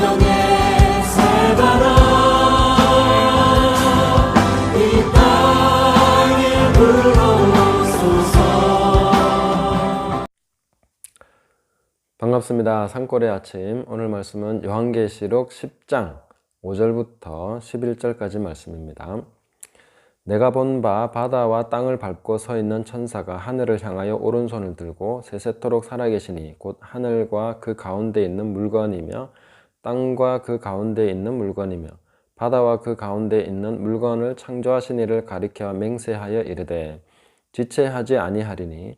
성령의 살바라 이 땅에 불어오소서. 반갑습니다. 산골의 아침. 오늘 말씀은 요한계시록 10장 5절부터 11절까지 말씀입니다. 내가 본 바 바다와 땅을 밟고 서 있는 천사가 하늘을 향하여 오른손을 들고 세세토록 살아계시니 곧 하늘과 그 가운데 있는 물건이며 땅과 그 가운데 있는 물건이며 바다와 그 가운데 있는 물건을 창조하신 이를 가리켜 맹세하여 이르되 지체하지 아니하리니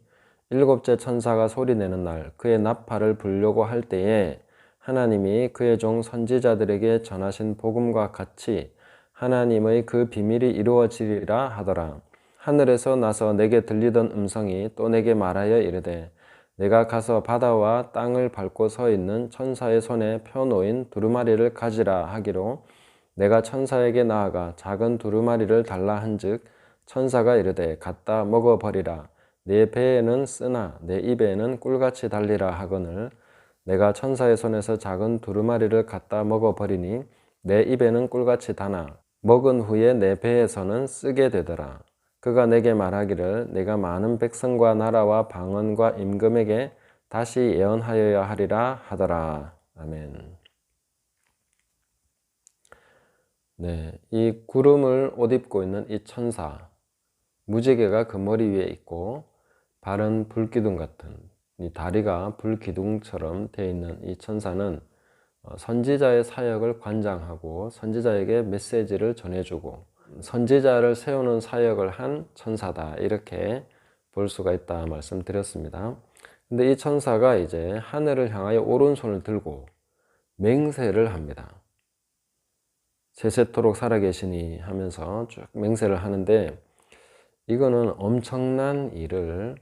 일곱째 천사가 소리내는 날 그의 나팔을 불려고 할 때에 하나님이 그의 종 선지자들에게 전하신 복음과 같이 하나님의 그 비밀이 이루어지리라 하더라. 하늘에서 나서 내게 들리던 음성이 또 내게 말하여 이르되 내가 가서 바다와 땅을 밟고 서 있는 천사의 손에 펴놓인 두루마리를 가지라 하기로 내가 천사에게 나아가 작은 두루마리를 달라 한즉 천사가 이르되 갖다 먹어버리라. 내 배에는 쓰나 내 입에는 꿀같이 달리라 하거늘 내가 천사의 손에서 작은 두루마리를 갖다 먹어버리니 내 입에는 꿀같이 다나 먹은 후에 내 배에서는 쓰게 되더라. 그가 내게 말하기를 내가 많은 백성과 나라와 방언과 임금에게 다시 예언하여야 하리라 하더라. 아멘. 네, 이 구름을 옷 입고 있는 이 천사, 무지개가 그 머리 위에 있고 발은 불기둥 같은, 이 다리가 불기둥처럼 되어 있는 이 천사는 선지자의 사역을 관장하고 선지자에게 메시지를 전해주고 선지자를 세우는 사역을 한 천사다, 이렇게 볼 수가 있다 말씀드렸습니다. 근데 이 천사가 이제 하늘을 향하여 오른손을 들고 맹세를 합니다. 세세토록 살아계시니 하면서 쭉 맹세를 하는데 이거는 엄청난 일을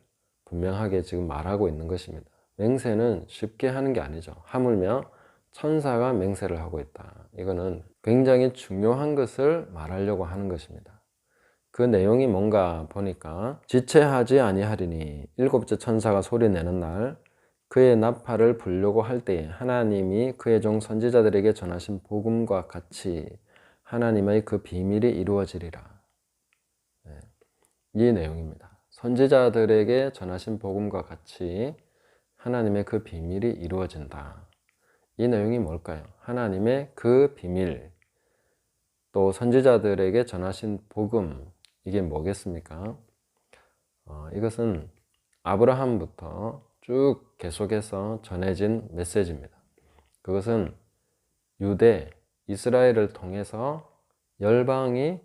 분명하게 지금 말하고 있는 것입니다. 맹세는 쉽게 하는 게 아니죠. 하물며 천사가 맹세를 하고 있다. 이거는 굉장히 중요한 것을 말하려고 하는 것입니다. 그 내용이 뭔가 보니까 지체하지 아니하리니 일곱째 천사가 소리내는 날 그의 나팔을 불려고 할 때에 하나님이 그의 종 선지자들에게 전하신 복음과 같이 하나님의 그 비밀이 이루어지리라. 이 내용입니다. 선지자들에게 전하신 복음과 같이 하나님의 그 비밀이 이루어진다. 이 내용이 뭘까요? 하나님의 그 비밀, 또 선지자들에게 전하신 복음, 이게 뭐겠습니까? 이것은 아브라함부터 쭉 계속해서 전해진 메시지입니다. 그것은 유대, 이스라엘을 통해서 열방이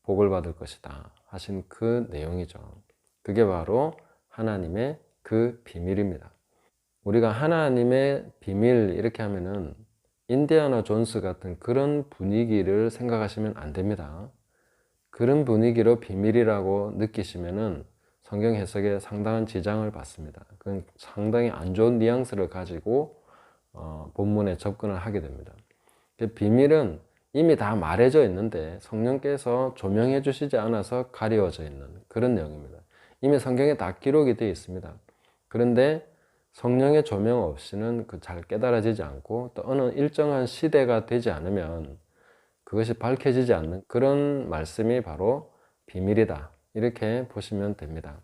복을 받을 것이다 하신 그 내용이죠. 그게 바로 하나님의 그 비밀입니다. 우리가 하나님의 비밀 이렇게 하면은 인디아나 존스 같은 그런 분위기를 생각하시면 안 됩니다. 그런 분위기로 비밀이라고 느끼시면은 성경 해석에 상당한 지장을 받습니다. 그건 상당히 안 좋은 뉘앙스를 가지고 본문에 접근을 하게 됩니다. 비밀은 이미 다 말해져 있는데 성령께서 조명해 주시지 않아서 가려져 있는 그런 내용입니다. 이미 성경에 다 기록이 되어 있습니다. 그런데 성령의 조명 없이는 잘 깨달아지지 않고 또 어느 일정한 시대가 되지 않으면 그것이 밝혀지지 않는 그런 말씀이 바로 비밀이다, 이렇게 보시면 됩니다.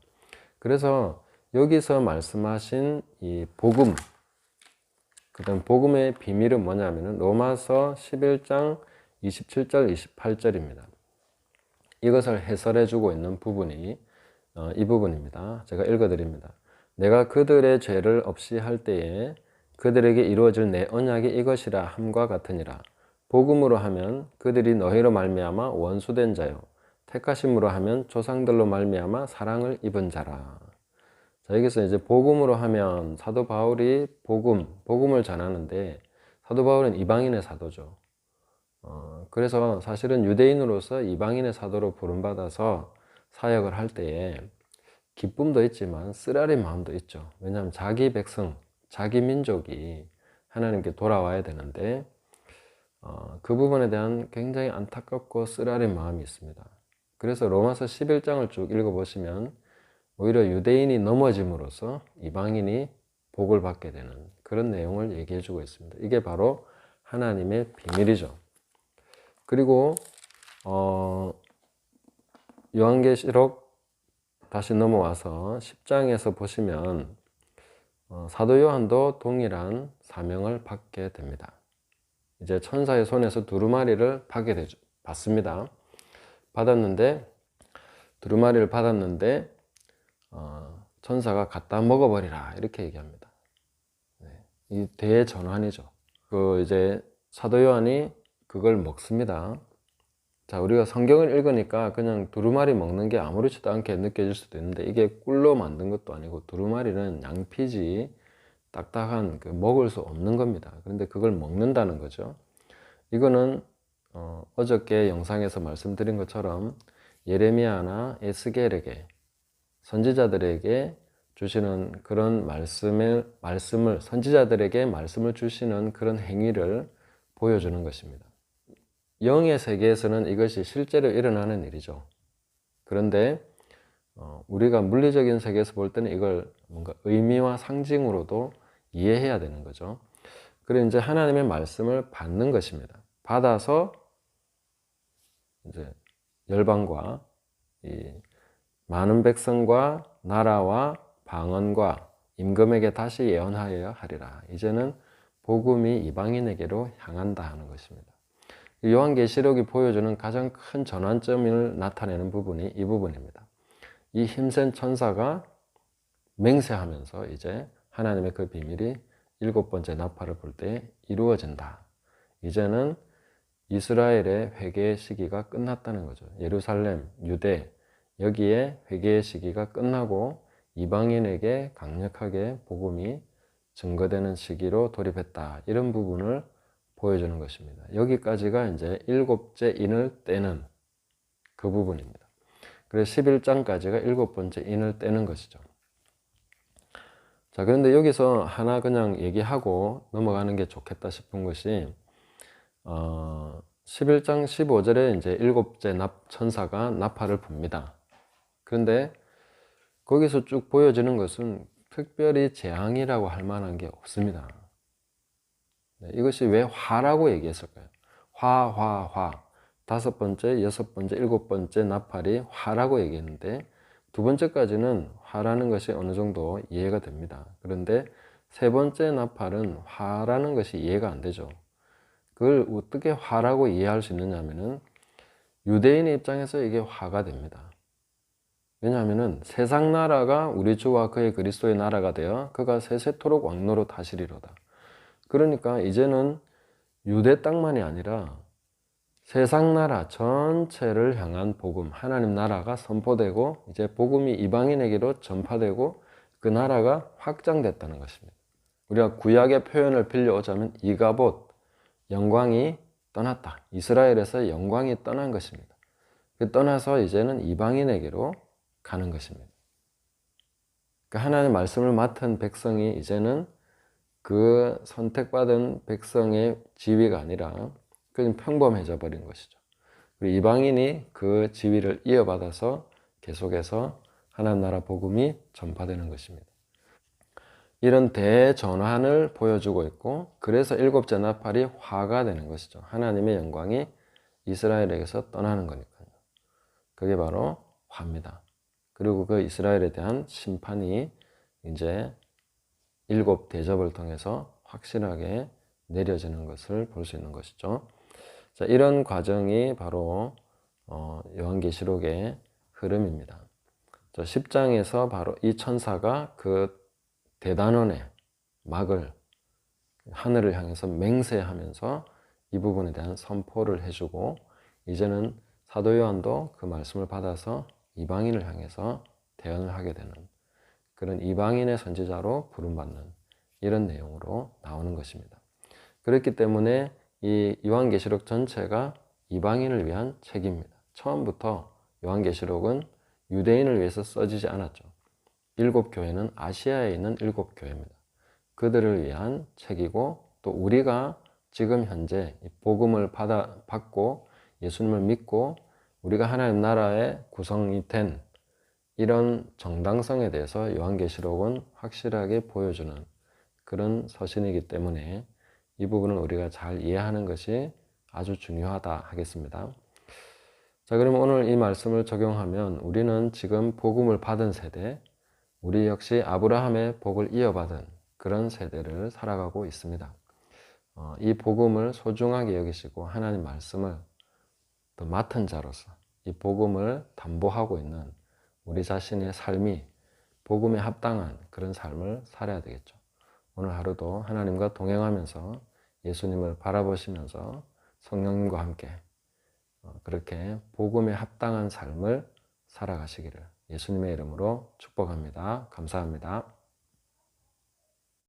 그래서 여기서 말씀하신 이 복음, 그 다음 복음의 비밀은 뭐냐면 로마서 11장 27절 28절입니다. 이것을 해설해 주고 있는 부분이 이 부분입니다. 제가 읽어드립니다. 내가 그들의 죄를 없이 할 때에 그들에게 이루어질 내 언약이 이것이라 함과 같으니라. 복음으로 하면 그들이 너희로 말미암아 원수된 자요 택하심으로 하면 조상들로 말미암아 사랑을 입은 자라. 자, 여기서 이제 복음으로 하면 사도 바울이 복음을 전하는데 사도 바울은 이방인의 사도죠. 그래서 사실은 유대인으로서 이방인의 사도로 부름받아서 사역을 할 때에 기쁨도 있지만 쓰라린 마음도 있죠. 왜냐하면 자기 백성, 자기 민족이 하나님께 돌아와야 되는데 그 부분에 대한 굉장히 안타깝고 쓰라린 마음이 있습니다. 그래서 로마서 11장을 쭉 읽어보시면 오히려 유대인이 넘어짐으로써 이방인이 복을 받게 되는 그런 내용을 얘기해 주고 있습니다. 이게 바로 하나님의 비밀이죠. 그리고 요한계시록 다시 넘어와서 10장에서 보시면 사도 요한도 동일한 사명을 받게 됩니다. 이제 천사의 손에서 두루마리를 받습니다. 두루마리를 받았는데 천사가 갖다 먹어버리라 이렇게 얘기합니다. 이 대전환이죠. 이제 사도 요한이 그걸 먹습니다. 자, 우리가 성경을 읽으니까 그냥 두루마리 먹는 게 아무렇지도 않게 느껴질 수도 있는데 이게 꿀로 만든 것도 아니고 두루마리는 양피지 딱딱한 먹을 수 없는 겁니다. 그런데 그걸 먹는다는 거죠. 이거는 어저께 영상에서 말씀드린 것처럼 예레미야나 에스겔에게 선지자들에게 주시는 그런 말씀을 선지자들에게 말씀을 주시는 그런 행위를 보여주는 것입니다. 영의 세계에서는 이것이 실제로 일어나는 일이죠. 그런데 우리가 물리적인 세계에서 볼 때는 이걸 뭔가 의미와 상징으로도 이해해야 되는 거죠. 그리고 이제 하나님의 말씀을 받는 것입니다. 받아서 이제 열방과 이 많은 백성과 나라와 방언과 임금에게 다시 예언하여야 하리라. 이제는 복음이 이방인에게로 향한다 하는 것입니다. 요한계시록이 보여주는 가장 큰 전환점을 나타내는 부분이 이 부분입니다. 이 힘센 천사가 맹세하면서 이제 하나님의 그 비밀이 7번째 나팔을 불 때 이루어진다. 이제는 이스라엘의 회개의 시기가 끝났다는 거죠. 예루살렘, 유대 여기에 회개의 시기가 끝나고 이방인에게 강력하게 복음이 증거되는 시기로 돌입했다. 이런 부분을 보여주는 것입니다. 여기까지가 이제 7째 인을 떼는 그 부분입니다. 그래서 11장까지가 7번째 인을 떼는 것이죠. 자, 그런데 여기서 하나 그냥 얘기하고 넘어가는 게 좋겠다 싶은 것이 11장 15절에 이제 7째 천사가 나팔을 붑니다. 그런데 거기서 쭉 보여지는 것은 특별히 재앙이라고 할 만한 게 없습니다. 이것이 왜 화라고 얘기했을까요? 화. 5번째, 6번째, 7번째 나팔이 화라고 얘기했는데 두 번째까지는 화라는 것이 어느 정도 이해가 됩니다. 그런데 세 번째 나팔은 화라는 것이 이해가 안 되죠. 그걸 어떻게 화라고 이해할 수 있느냐 하면은 유대인의 입장에서 이게 화가 됩니다. 왜냐하면은 세상 나라가 우리 주와 그의 그리스도의 나라가 되어 그가 세세토록 왕노로 다스리로다. 그러니까 이제는 유대 땅만이 아니라 세상 나라 전체를 향한 복음, 하나님 나라가 선포되고 이제 복음이 이방인에게로 전파되고 그 나라가 확장됐다는 것입니다. 우리가 구약의 표현을 빌려오자면 이가봇, 영광이 떠났다. 이스라엘에서 영광이 떠난 것입니다. 떠나서 이제는 이방인에게로 가는 것입니다. 그러니까 하나님의 말씀을 맡은 백성이 이제는 그 선택받은 백성의 지위가 아니라 그냥 평범해져 버린 것이죠. 그리고 이방인이 그 지위를 이어받아서 계속해서 하나님 나라 복음이 전파되는 것입니다. 이런 대전환을 보여주고 있고 그래서 7째 나팔이 화가 되는 것이죠. 하나님의 영광이 이스라엘에게서 떠나는 거니까요. 그게 바로 화입니다. 그리고 그 이스라엘에 대한 심판이 이제 7 대접을 통해서 확실하게 내려지는 것을 볼 수 있는 것이죠. 자, 이런 과정이 바로 요한계시록의 흐름입니다. 10장에서 바로 이 천사가 그 대단원의 막을 하늘을 향해서 맹세하면서 이 부분에 대한 선포를 해주고 이제는 사도 요한도 그 말씀을 받아서 이방인을 향해서 대언을 하게 되는 그런 이방인의 선지자로 부름받는 이런 내용으로 나오는 것입니다. 그렇기 때문에 이 요한계시록 전체가 이방인을 위한 책입니다. 처음부터 요한계시록은 유대인을 위해서 써지지 않았죠. 7교회는 아시아에 있는 7교회입니다. 그들을 위한 책이고 또 우리가 지금 현재 복음을 받고 예수님을 믿고 우리가 하나님 나라의 구성이 된 이런 정당성에 대해서 요한계시록은 확실하게 보여주는 그런 서신이기 때문에 이 부분을 우리가 잘 이해하는 것이 아주 중요하다 하겠습니다. 자, 그러면 오늘 이 말씀을 적용하면 우리는 지금 복음을 받은 세대, 우리 역시 아브라함의 복을 이어받은 그런 세대를 살아가고 있습니다. 이 복음을 소중하게 여기시고 하나님 말씀을 또 맡은 자로서 이 복음을 담보하고 있는 우리 자신의 삶이 복음에 합당한 그런 삶을 살아야 되겠죠. 오늘 하루도 하나님과 동행하면서 예수님을 바라보시면서 성령님과 함께 그렇게 복음에 합당한 삶을 살아가시기를 예수님의 이름으로 축복합니다. 감사합니다.